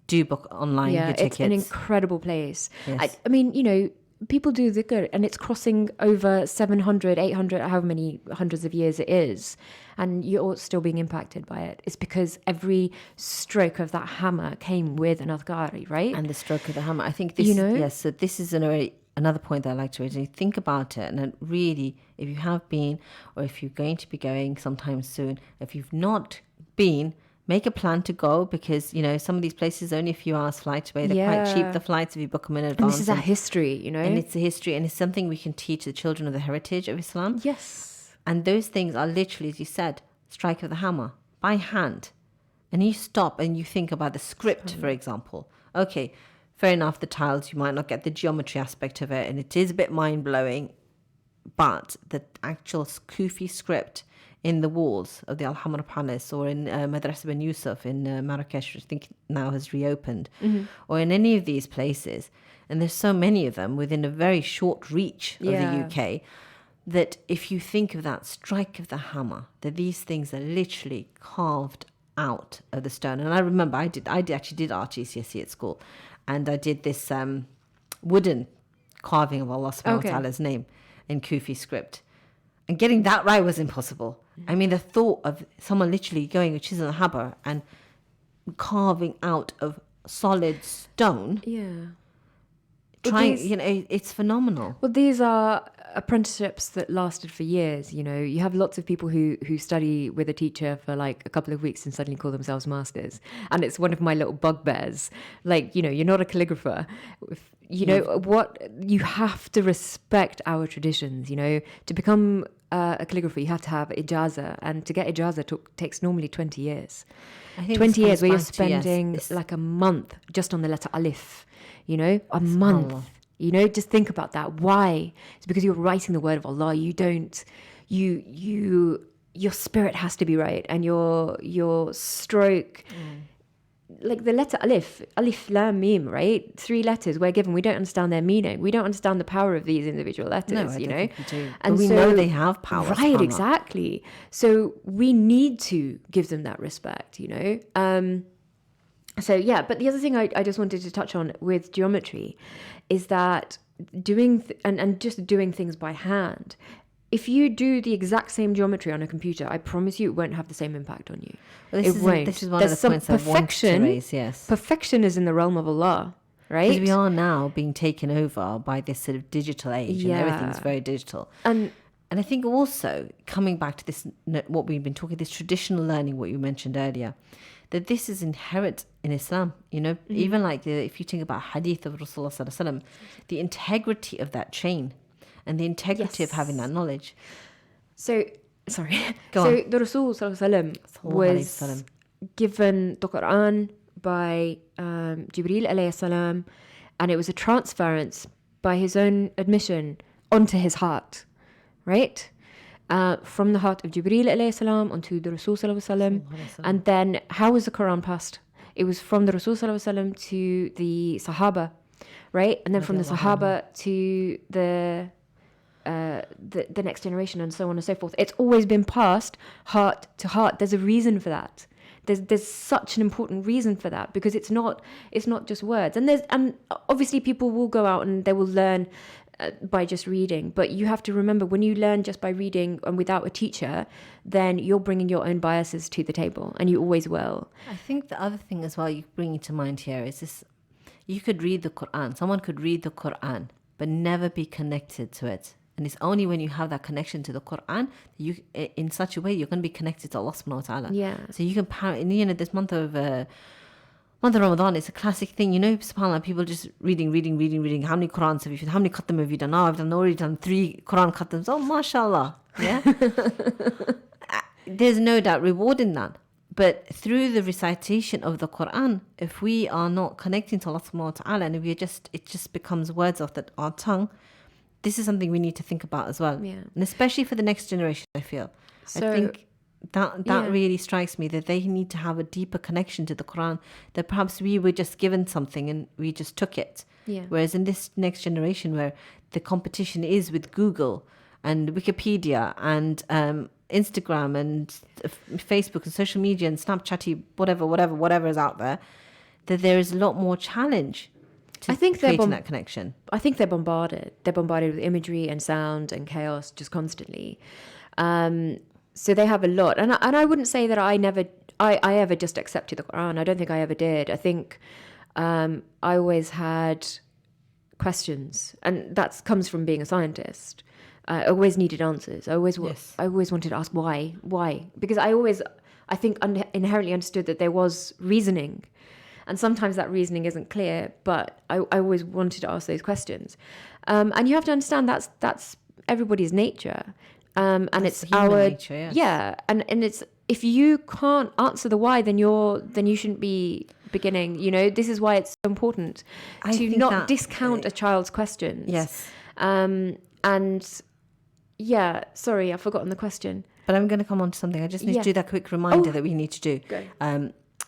do book online yeah, your tickets. it's an incredible place. Yes. I mean, you know, people do dhikr, and it's crossing over 700, 800, however many hundreds of years it is, and you're still being impacted by it. It's because every stroke of that hammer came with an adhkari, right? And the stroke of the hammer. I think this, You know? yes, so this is another point that I like to raise. You think about it, and then really, if you have been, or if you're going to be going sometime soon, if you've not been, make a plan to go, because, you know, some of these places are only a few hours flight away. They're quite cheap, Yeah. the flights, if you book them in And advance. this is our history, you know? and it's a history, and it's something we can teach the children of the heritage of Islam. Yes. And those things are literally, as you said, strike of the hammer by hand. And you stop and you think about the script, for example. Okay, fair enough, the tiles, you might not get the geometry aspect of it, and it is a bit mind-blowing, but the actual Kufi script in the walls of the Alhambra Palace, or in Madrasa bin Yusuf in Marrakesh, which I think now has reopened, or in any of these places, and there's so many of them within a very short reach of Yeah. the UK, that if you think of that strike of the hammer, that these things are literally carved out of the stone. And I remember I actually did art GCSE at school, and I did this wooden carving of Allah subhanahu Okay. wa ta'ala's name in Kufi script. And getting that right was impossible. I mean, the thought of someone literally going with chisel and hammer and carving out of solid stone, Yeah. trying, these- you know, it's phenomenal. Well, these are apprenticeships that lasted for years. You know, you have lots of people who study with a teacher for like a couple of weeks and suddenly call themselves masters. And it's one of my little bugbears. Like, you know, you're not a calligrapher. You know, what you have to respect our traditions. You know, to become a calligrapher, you have to have ijaza, and to get ijaza takes normally 20 years. I think 20 this years where you're comes back to, yes, spending it's- like a month just on the letter alif, you know, a month. SubhanAllah. You know, just think about that. Why? It's because you're writing the word of Allah. You don't, your spirit has to be right, and your stroke, like the letter alif lam mim, right? 3 letters we're given. We don't understand their meaning. We don't understand the power of these individual letters. No, I you don't know, think we do. and But we so, know they have power. right? SubhanAllah. Exactly. So we need to give them that respect. You know. So yeah, but the other thing I just wanted to touch on with geometry is that doing just doing things by hand. If you do the exact same geometry on a computer, I promise you it won't have the same impact on you. Well, It won't. this is one There's of the some points I want to perfection. raise, yes. Perfection is in the realm of Allah, right? Because we are now being taken over by this sort of digital age, and everything's Yeah. very digital. And And I think also, coming back to this, what we've been talking, this traditional learning, what you mentioned earlier, that this is inherent in Islam. You know, even like if you think about hadith of Rasulullah Sallallahu Alaihi Wasallam, the integrity of that chain and the integrity of having that knowledge. so, sorry. Go so on. the Rasul Sallallahu Alaihi Wasallam was given the Quran by Jibreel alayhi salam, and it was a transference by his own admission, onto his heart, right? From the heart of Jibreel alayhi salam onto the Rasul sallallahu alaihi wasallam. And then how was the Quran passed? It was from the Rasul sallallahu alaihi wasallam to the Sahaba, right? And then from the Sahaba to the next generation, and so on and so forth. It's always been passed heart to heart. There's a reason for that. There's such an important reason for that, because it's not just words. And obviously people will go out and they will learn by just reading, but you have to remember, when you learn just by reading and without a teacher, then you're bringing your own biases to the table, and you always will. I think the other thing as well you bring to mind here is this: you could read the Quran, someone could read the Quran but never be connected to it. And it's only when you have that connection to the Quran, you, in such a way, you're going to be connected to Allah subhanahu wa ta'ala. Yeah. So you can, this month of Ramadan is a classic thing. SubhanAllah, people just reading. How many Qurans have you, how many khatam have you done? I've already done 3 Quran khatams. Oh, mashallah. Yeah. There's no doubt reward in that. But through the recitation of the Quran, if we are not connecting to Allah subhanahu wa ta'ala, and it just becomes words off our tongue, this is something we need to think about as well. Yeah. And especially for the next generation, I feel. So, I think that really strikes me, that they need to have a deeper connection to the Quran, that perhaps we were just given something and we just took it. Yeah. Whereas in this next generation, where the competition is with Google and Wikipedia and Instagram and Facebook and social media and Snapchat, whatever is out there, that there is a lot more challenge to creating that connection. I think they're bombarded. They're bombarded with imagery and sound and chaos just constantly. So they have a lot. And I wouldn't say that I ever just accepted the Quran. I don't think I ever did. I think I always had questions. And that comes from being a scientist. I always needed answers. I always wanted to ask why. Because I think inherently understood that there was reasoning. And sometimes that reasoning isn't clear, but I always wanted to ask those questions. And you have to understand that's everybody's nature. And that's it's our nature, yes. Yeah. And it's, if you can't answer the why, then you shouldn't be beginning. This is why it's so important to not discount a child's questions. Yes. And yeah, sorry, I've forgotten the question. But I'm going to come on to something. I just need to do that quick reminder that we need to do. Go.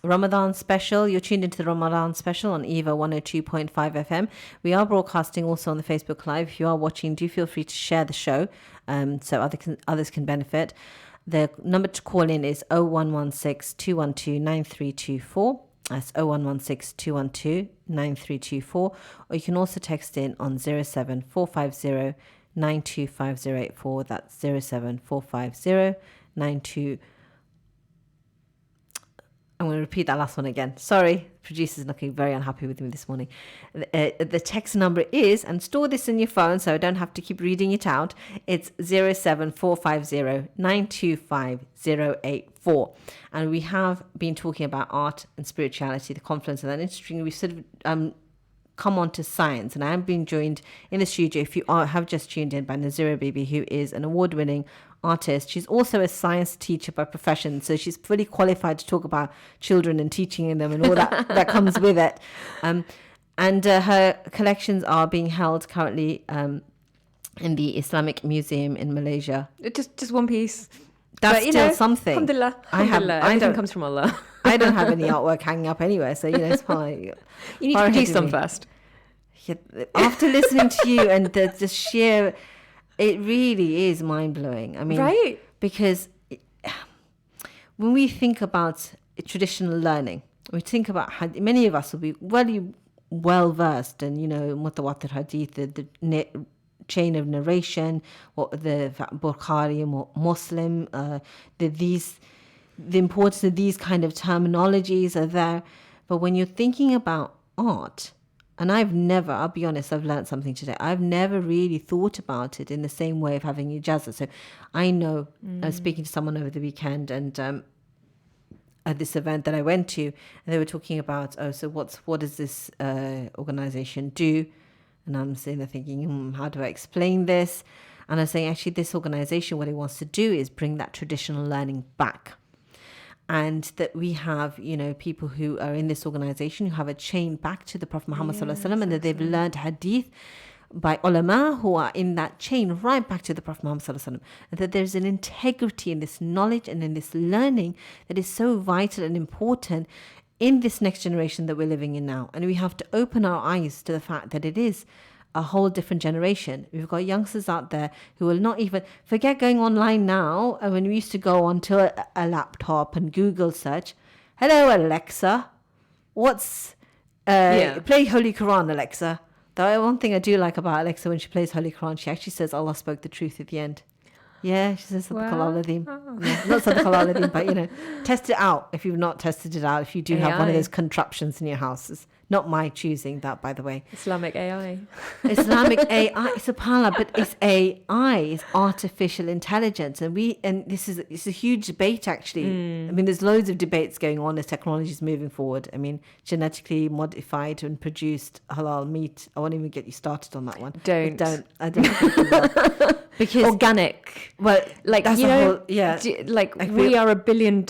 Ramadan special. You're tuned into the Ramadan special on EAVA 102.5 FM. We are broadcasting also on the Facebook Live. If you are watching, do feel free to share the show so others can benefit. The number to call in is 0116 212 9324. That's 0116 212 9324. Or you can also text in on 07450 925084. That's 07450 92. I'm going to repeat that last one again. Sorry, producer's looking very unhappy with me this morning. The text number is, and store this in your phone so I don't have to keep reading it out, it's 07450 925084. And we have been talking about art and spirituality, the confluence of that. Interestingly, we've sort of come on to science, and I am being joined in the studio, if you have just tuned in, by Nazira Bibi, who is an award-winning artist. She's also a science teacher by profession, so she's fully qualified to talk about children and teaching them and all that comes with it. And her collections are being held currently in the Islamic Museum in Malaysia. Just one piece. That's still something. Alhamdulillah. Everything comes from Allah. I don't have any artwork hanging up anywhere, so it's fine. You need to produce some first. Yeah, after listening to you and the sheer, it really is mind-blowing. I mean, right? Because when we think about traditional learning, we think about how many of us will be well versed in, mutawatir hadith, the chain of narration, or the Bukhari and Muslim, the importance of these kind of terminologies are there. But when you're thinking about art, and I'll be honest, I've learned something today. I've never really thought about it in the same way of having ijazah. So I know, I was speaking to someone over the weekend, and at this event that I went to, and they were talking about, what does this organization do? And I'm sitting there thinking, how do I explain this? And I'm saying, actually, this organization, what it wants to do is bring that traditional learning back. And that we have, people who are in this organization who have a chain back to the Prophet Muhammad sallallahu alaihi wasallam, and that they've learned hadith by ulama who are in that chain right back to the Prophet Muhammad sallallahu alaihi wasallam, and that there's an integrity in this knowledge and in this learning that is so vital and important in this next generation that we're living in now. And we have to open our eyes to the fact that it is a whole different generation. We've got youngsters out there who will not even forget going online now. And when we used to go onto a laptop and Google search, hello Alexa, what's play Holy Quran, Alexa. The one thing I do like about Alexa, when she plays Holy Quran, she actually says Allah spoke the truth at the end. Yeah, she says Sadaq al-Azim. Yeah, not Sadaq al-Azim, but test it out if you've not tested it out. If you do have one of those contraptions in your houses. Not my choosing that, by the way. Islamic AI. Islamic AI, subhanAllah, but it's AI, it's artificial intelligence. And it's a huge debate, actually. I mean, there's loads of debates going on as technology is moving forward. I mean, genetically modified and produced halal meat. I won't even get you started on that one. I don't. Because organic. Well, like, that's whole, yeah. We are $1 billion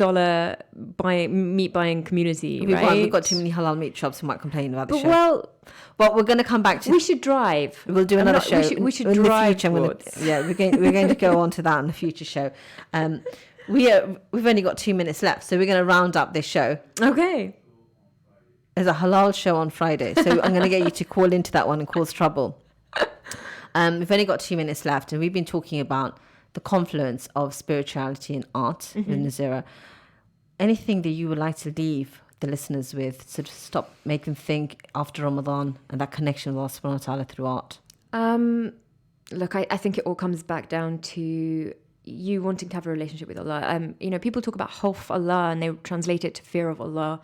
meat buying community, right? We've got too many halal meat shops who might complain about the show. Well, but we're going to come back to. We should drive. We'll do another show. We should in drive. The future. We're going to go on to that in a future show. We've only got 2 minutes left, so we're going to round up this show. Okay. There's a halal show on Friday, so I'm going to get you to call into that one and cause trouble. We've only got 2 minutes left, and we've been talking about the confluence of spirituality and art in Nazira. Anything that you would like to leave the listeners with, sort of stop, make them think after Ramadan and that connection with Allah subhanahu wa ta'ala through art? Look, I think it all comes back down to you wanting to have a relationship with Allah. People talk about khawf Allah and they translate it to fear of Allah.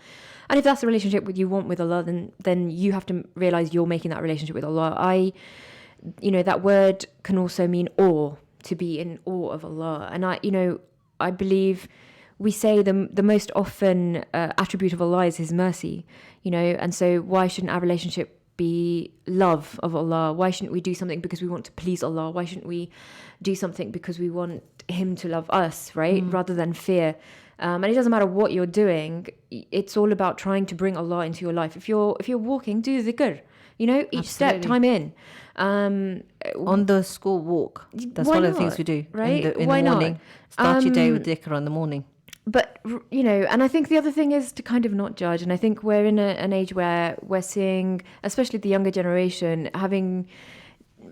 And if that's the relationship you want with Allah, then you have to realize you're making that relationship with Allah. That word can also mean awe, to be in awe of Allah. And I believe we say the most often attribute of Allah is His mercy, and so why shouldn't our relationship be love of Allah? Why shouldn't we do something because we want to please Allah? Why shouldn't we do something because we want Him to love us, right? Rather than fear. And it doesn't matter what you're doing. It's all about trying to bring Allah into your life. If you're walking, do dhikr. Each step, time in. On the school walk. That's one of the things we do. Right? In the morning. Start your day with dhikr in the morning. But, and I think the other thing is to kind of not judge. And I think we're in an age where we're seeing, especially the younger generation,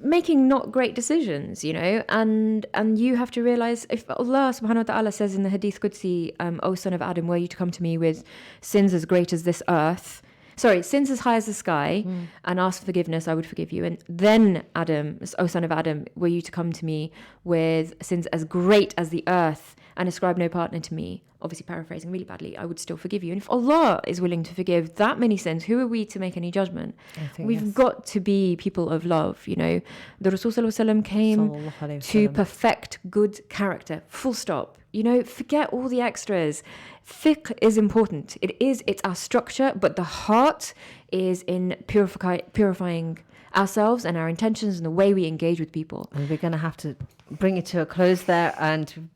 making not great decisions, and you have to realize, if Allah subhanahu wa ta'ala says in the Hadith Qudsi, O son of Adam, were you to come to me with sins as great as this earth, sins as high as the sky, and ask for forgiveness, I would forgive you. And then Adam, O son of Adam, were you to come to me with sins as great as the earth and ascribe no partner to me, obviously paraphrasing really badly, I would still forgive you. And if Allah is willing to forgive that many sins, who are we to make any judgment? We've got to be people of love. The Rasul sallallahu alaihi wasallam came to perfect good character, full stop. Forget all the extras. Fiqh is important. It's our structure, but the heart is in purifying ourselves and our intentions and the way we engage with people. And we're going to have to bring it to a close there. And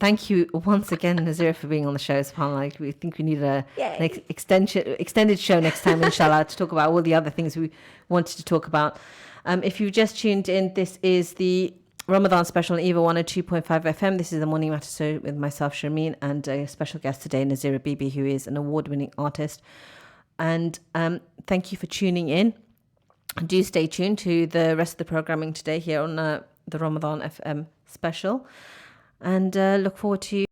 thank you once again, Nazira, for being on the show. SubhanAllah, we think we need an extended show next time, inshallah, to talk about all the other things we wanted to talk about. If you've just tuned in, this is the Ramadan special on EAVA 102.5 FM. This is the Morning Matter Show with myself, Sharmeen, and a special guest today, Nazira Bibi, who is an award-winning artist. And thank you for tuning in. Do stay tuned to the rest of the programming today here on the Ramadan FM special. And look forward to